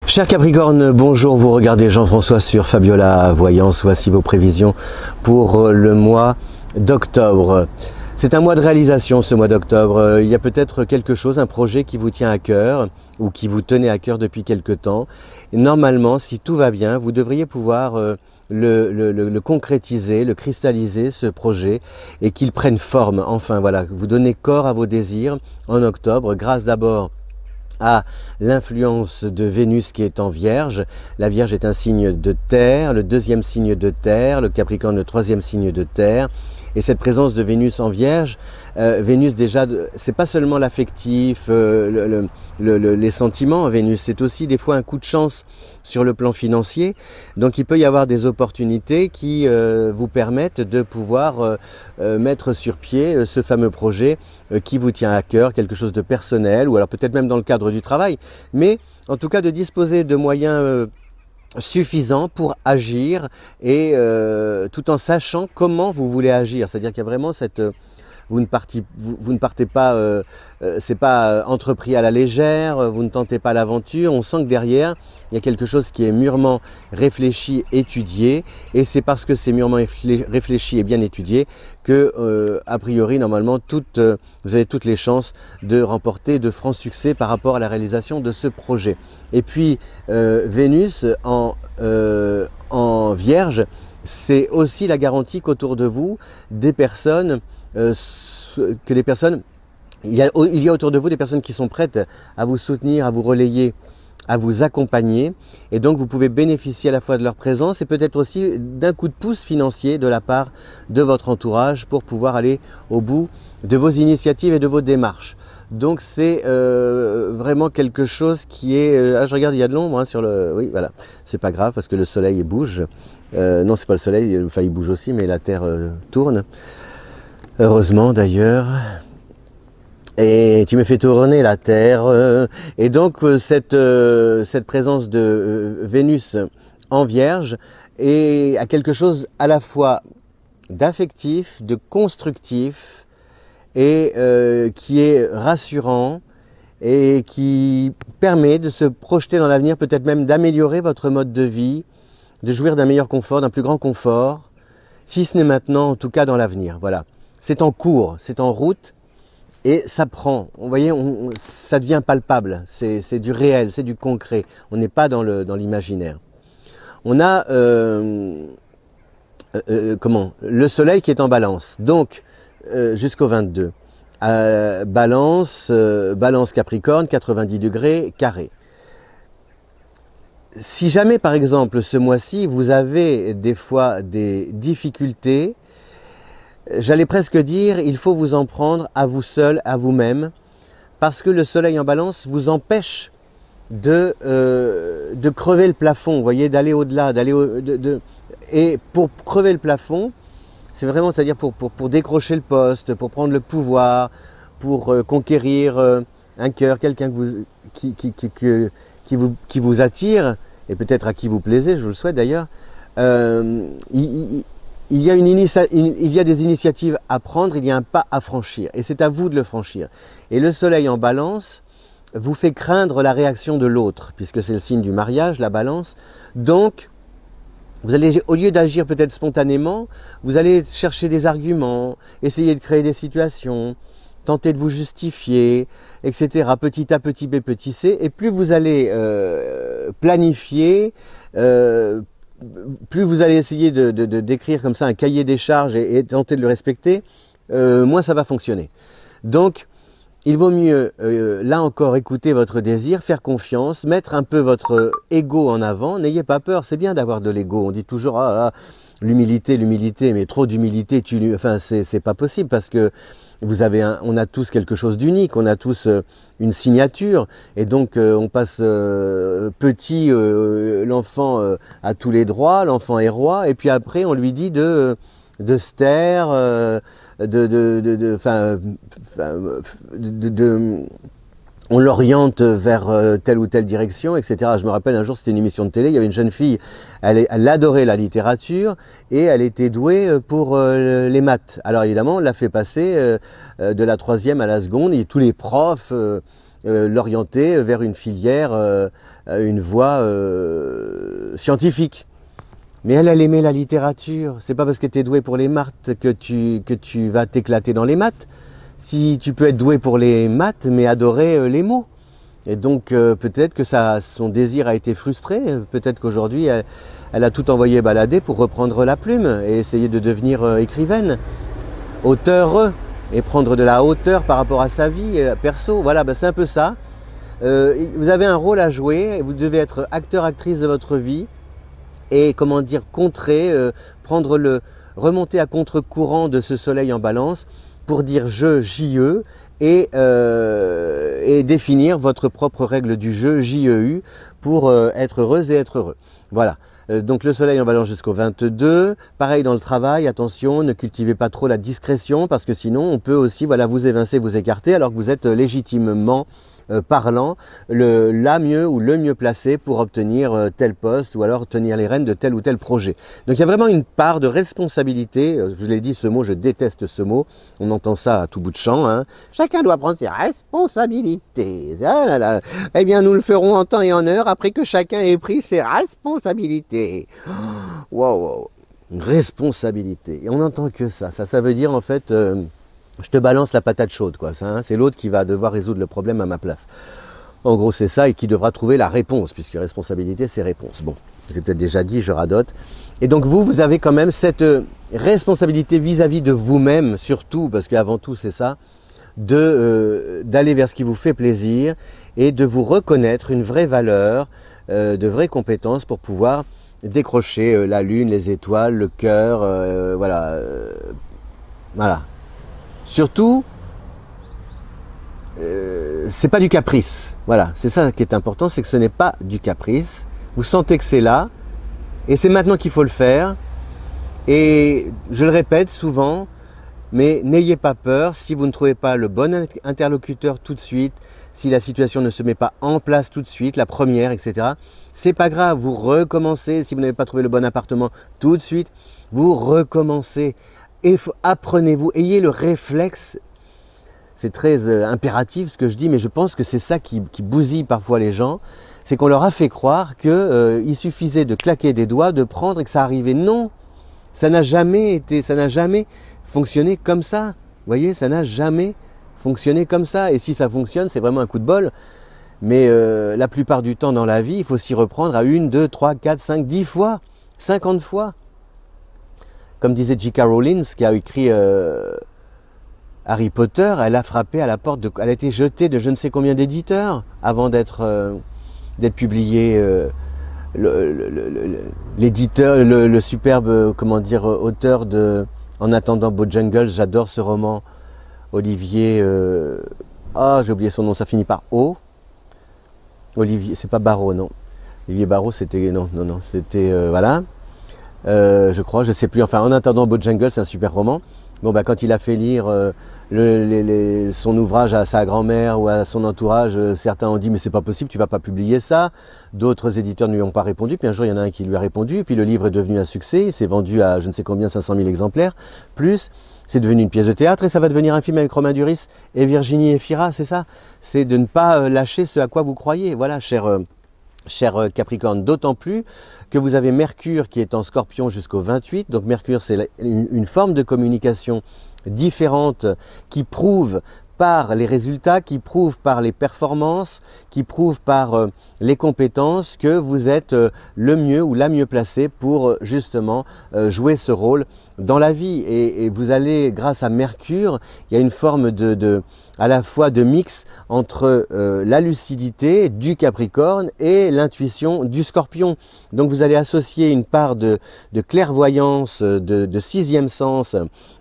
Cher Capricorne, bonjour, vous regardez Jean-François sur Fabiola Voyance. Voici vos prévisions pour le mois d'octobre. C'est un mois de réalisation ce mois d'octobre. Il y a peut-être quelque chose, un projet qui vous tient à cœur ou qui vous tenait à cœur depuis quelque temps. Et normalement, si tout va bien, vous devriez pouvoir le concrétiser, le cristalliser, ce projet, et qu'il prenne forme. Enfin voilà, vous donnez corps à vos désirs en octobre, grâce d'abord à l'influence de Vénus qui est en Vierge. La Vierge est un signe de terre, le deuxième signe de terre, le Capricorne le troisième signe de terre. Et cette présence de Vénus en Vierge, Vénus déjà, c'est pas seulement l'affectif, les sentiments, Vénus, c'est aussi des fois un coup de chance sur le plan financier. Donc il peut y avoir des opportunités qui vous permettent de pouvoir mettre sur pied ce fameux projet qui vous tient à cœur, quelque chose de personnel, ou alors peut-être même dans le cadre du travail, mais en tout cas de disposer de moyens suffisant pour agir et tout en sachant comment vous voulez agir. C'est-à-dire qu'il y a vraiment cette... Vous ne partez pas, c'est pas entrepris à la légère, vous ne tentez pas l'aventure. On sent que derrière, il y a quelque chose qui est mûrement réfléchi, étudié. Et c'est parce que c'est mûrement réfléchi et bien étudié que, a priori, normalement, vous avez toutes les chances de remporter de francs succès par rapport à la réalisation de ce projet. Et puis, Vénus en Vierge, c'est aussi la garantie qu'autour de vous, des personnes, il y a autour de vous des personnes qui sont prêtes à vous soutenir, à vous relayer, à vous accompagner, et donc vous pouvez bénéficier à la fois de leur présence et peut-être aussi d'un coup de pouce financier de la part de votre entourage pour pouvoir aller au bout de vos initiatives et de vos démarches. Donc c'est vraiment quelque chose qui est... je regarde, il y a de l'ombre sur le... Oui, voilà, c'est pas grave parce que le soleil bouge. Non, c'est pas le soleil, enfin il bouge aussi, mais la Terre tourne. Heureusement d'ailleurs. Et tu me fais tourner la Terre. Et donc cette présence de Vénus en Vierge a quelque chose à la fois d'affectif, de constructif, et qui est rassurant et qui permet de se projeter dans l'avenir, peut-être même d'améliorer votre mode de vie, de jouir d'un meilleur confort, d'un plus grand confort, si ce n'est maintenant, en tout cas dans l'avenir. Voilà. C'est en cours, c'est en route, et ça prend. Vous voyez, ça devient palpable, c'est du réel, c'est du concret. On n'est pas dans l'imaginaire. On a le soleil qui est en balance, donc jusqu'au 22. Balance Capricorne, 90 degrés, carré. Si jamais, par exemple, ce mois-ci, vous avez des fois des difficultés, j'allais presque dire, il faut vous en prendre à vous seul, à vous-même, parce que le soleil en balance vous empêche de crever le plafond, vous voyez, d'aller au-delà, et pour crever le plafond, c'est vraiment, c'est-à-dire pour décrocher le poste, pour prendre le pouvoir, pour conquérir un cœur, quelqu'un qui vous attire, et peut-être à qui vous plaisez, je vous le souhaite d'ailleurs, il y a des initiatives à prendre, il y a un pas à franchir, et c'est à vous de le franchir. Et le soleil en balance vous fait craindre la réaction de l'autre, puisque c'est le signe du mariage, la balance. Donc, vous allez, au lieu d'agir peut-être spontanément, vous allez chercher des arguments, essayer de créer des situations, tenter de vous justifier, etc. Petit A, petit B, petit C. Et plus vous allez planifier, plus vous allez essayer d'écrire comme ça un cahier des charges et tenter de le respecter, moins ça va fonctionner. Donc, il vaut mieux, là encore, écouter votre désir, faire confiance, mettre un peu votre ego en avant. N'ayez pas peur, c'est bien d'avoir de l'ego. On dit toujours, ah, là, l'humilité, mais trop d'humilité, enfin, c'est pas possible parce que on a tous quelque chose d'unique, on a tous une signature, et donc on passe petit, l'enfant a tous les droits, l'enfant est roi, et puis après on lui dit de se taire, on l'oriente vers telle ou telle direction, etc. Je me rappelle un jour, c'était une émission de télé, il y avait une jeune fille, elle adorait la littérature et elle était douée pour les maths. Alors évidemment, on l'a fait passer de la 3e à la seconde, et tous les profs l'orienter vers une filière, une voie scientifique. Mais elle aimait la littérature. C'est pas parce que tu es doué pour les maths que tu vas t'éclater dans les maths. Si tu peux être doué pour les maths, mais adorer les mots. Et donc peut-être que son désir a été frustré. Peut-être qu'aujourd'hui, elle a tout envoyé balader pour reprendre la plume et essayer de devenir écrivaine, auteure, et prendre de la hauteur par rapport à sa vie perso. Voilà, c'est un peu ça. Vous avez un rôle à jouer. Vous devez être acteur, actrice de votre vie. Et comment dire, contrer, remonter à contre-courant de ce soleil en balance pour dire je, JE et définir votre propre règle du jeu, JEU, pour être heureuse et être heureux. Voilà. Donc le soleil en balance jusqu'au 22. Pareil dans le travail, attention, ne cultivez pas trop la discrétion parce que sinon on peut aussi vous évincer, vous écarter alors que vous êtes légitimement parlant, la mieux ou le mieux placé pour obtenir tel poste ou alors tenir les rênes de tel ou tel projet. Donc il y a vraiment une part de responsabilité, je vous l'ai dit ce mot, je déteste ce mot, on entend ça à tout bout de champ, hein. Chacun doit prendre ses responsabilités. Ah là là. Eh bien nous le ferons en temps et en heure après que chacun ait pris ses responsabilités. Wow, une responsabilité, et on n'entend que ça veut dire en fait... je te balance la patate chaude, quoi. C'est l'autre qui va devoir résoudre le problème à ma place. En gros, c'est ça, et qui devra trouver la réponse, puisque responsabilité, c'est réponse. Bon, je l'ai peut-être déjà dit, je radote. Et donc vous avez quand même cette responsabilité vis-à-vis de vous-même, surtout, parce qu'avant tout, c'est ça, d'aller vers ce qui vous fait plaisir et de vous reconnaître une vraie valeur, de vraies compétences pour pouvoir décrocher la lune, les étoiles, le cœur, voilà. Surtout, c'est pas du caprice. Voilà, c'est ça qui est important, c'est que ce n'est pas du caprice. Vous sentez que c'est là, et c'est maintenant qu'il faut le faire. Et je le répète souvent, mais n'ayez pas peur si vous ne trouvez pas le bon interlocuteur tout de suite, si la situation ne se met pas en place tout de suite, la première, etc. C'est pas grave, vous recommencez. Si vous n'avez pas trouvé le bon appartement tout de suite, vous recommencez. Et apprenez-vous, ayez le réflexe, c'est très impératif ce que je dis, mais je pense que c'est ça qui bousille parfois les gens, c'est qu'on leur a fait croire qu'il suffisait de claquer des doigts, de prendre et que ça arrivait. Non, ça n'a jamais fonctionné comme ça. Vous voyez, ça n'a jamais fonctionné comme ça. Et si ça fonctionne, c'est vraiment un coup de bol. Mais la plupart du temps dans la vie, il faut s'y reprendre à 1, 2, 3, 4, 5, 10 fois, 50 fois. Comme disait J.K. Rowling, qui a écrit Harry Potter, elle a frappé à la porte, elle a été jetée de je ne sais combien d'éditeurs avant d'être publiée. L'éditeur, le superbe, comment dire, auteur de En attendant Bojangles, j'adore ce roman, Olivier, j'ai oublié son nom, ça finit par O. Olivier, c'est pas Barrault, non. Olivier Barrault, c'était, non, c'était, voilà. Je crois, je sais plus, enfin En attendant Bojangles, c'est un super roman. Bon, quand il a fait lire son ouvrage à sa grand-mère ou à son entourage, certains ont dit mais c'est pas possible, tu vas pas publier ça. D'autres éditeurs ne lui ont pas répondu, puis un jour il y en a un qui lui a répondu, puis le livre est devenu un succès, il s'est vendu à je ne sais combien, 500 000 exemplaires, plus c'est devenu une pièce de théâtre et ça va devenir un film avec Romain Duris et Virginie Efira, c'est ça. C'est de ne pas lâcher ce à quoi vous croyez, voilà, cher Capricorne, d'autant plus que vous avez Mercure qui est en Scorpion jusqu'au 28. Donc Mercure, c'est une forme de communication différente qui prouve par les résultats, qui prouve par les performances, qui prouve par les compétences que vous êtes le mieux ou la mieux placée pour justement jouer ce rôle dans la vie. Et vous allez, grâce à Mercure, il y a une forme à la fois de mix entre la lucidité du Capricorne et l'intuition du Scorpion. Donc vous allez associer une part de clairvoyance, de sixième sens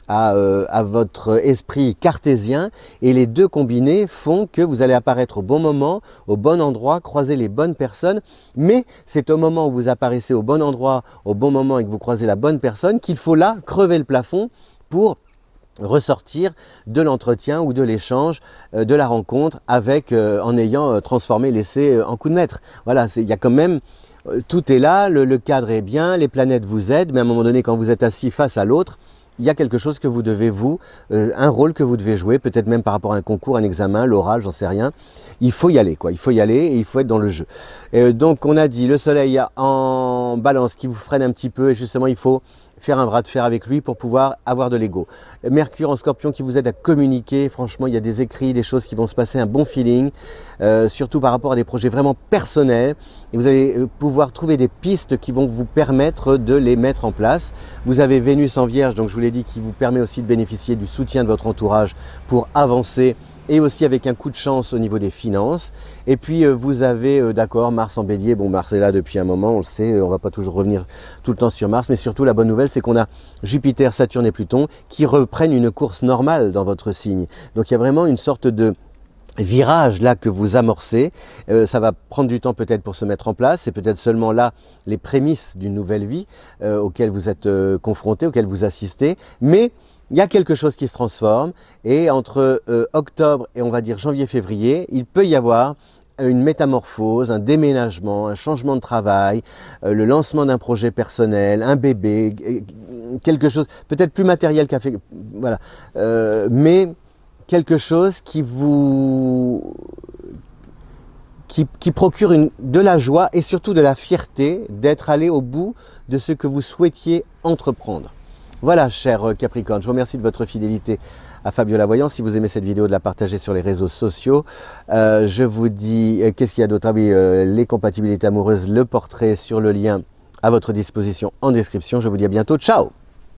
à votre esprit cartésien, et les deux combinés font que vous allez apparaître au bon moment, au bon endroit, croiser les bonnes personnes, mais c'est au moment où vous apparaissez au bon endroit, au bon moment et que vous croisez la bonne personne qu'il faut là crever le plafond pour ressortir de l'entretien ou de l'échange, de la rencontre avec, en ayant transformé l'essai en coup de maître. Voilà, il y a quand même, tout est là, le cadre est bien, les planètes vous aident, mais à un moment donné quand vous êtes assis face à l'autre, il y a quelque chose que vous devez un rôle que vous devez jouer, peut-être même par rapport à un concours, un examen, l'oral, j'en sais rien. Il faut y aller, quoi. Il faut y aller et il faut être dans le jeu. Donc on a dit le soleil en balance qui vous freine un petit peu et justement il faut faire un bras de fer avec lui pour pouvoir avoir de l'ego. Mercure en scorpion qui vous aide à communiquer. Franchement, il y a des écrits, des choses qui vont se passer, un bon feeling, surtout par rapport à des projets vraiment personnels. Et vous allez pouvoir trouver des pistes qui vont vous permettre de les mettre en place. Vous avez Vénus en Vierge, donc je vous l'ai dit, qui vous permet aussi de bénéficier du soutien de votre entourage pour avancer et aussi avec un coup de chance au niveau des finances. Et puis vous avez, d'accord, Mars en Bélier. Bon, Mars est là depuis un moment, on le sait, on va pas toujours revenir tout le temps sur Mars, mais surtout la bonne nouvelle, c'est qu'on a Jupiter, Saturne et Pluton qui reprennent une course normale dans votre signe. Donc il y a vraiment une sorte de virage là que vous amorcez. Ça va prendre du temps peut-être pour se mettre en place, c'est peut-être seulement là les prémices d'une nouvelle vie auquel vous êtes confrontés, auquel vous assistez, mais il y a quelque chose qui se transforme et entre octobre et on va dire janvier-février, il peut y avoir une métamorphose, un déménagement, un changement de travail, le lancement d'un projet personnel, un bébé, quelque chose peut-être plus matériel qu'a fait, voilà, mais quelque chose qui vous qui procure de la joie et surtout de la fierté d'être allé au bout de ce que vous souhaitiez entreprendre. Voilà, cher Capricorne, je vous remercie de votre fidélité à Fabiola Voyance. Si vous aimez cette vidéo, de la partager sur les réseaux sociaux. Je vous dis, qu'est-ce qu'il y a d'autre? Ah oui, les compatibilités amoureuses, le portrait sur le lien à votre disposition en description. Je vous dis à bientôt. Ciao!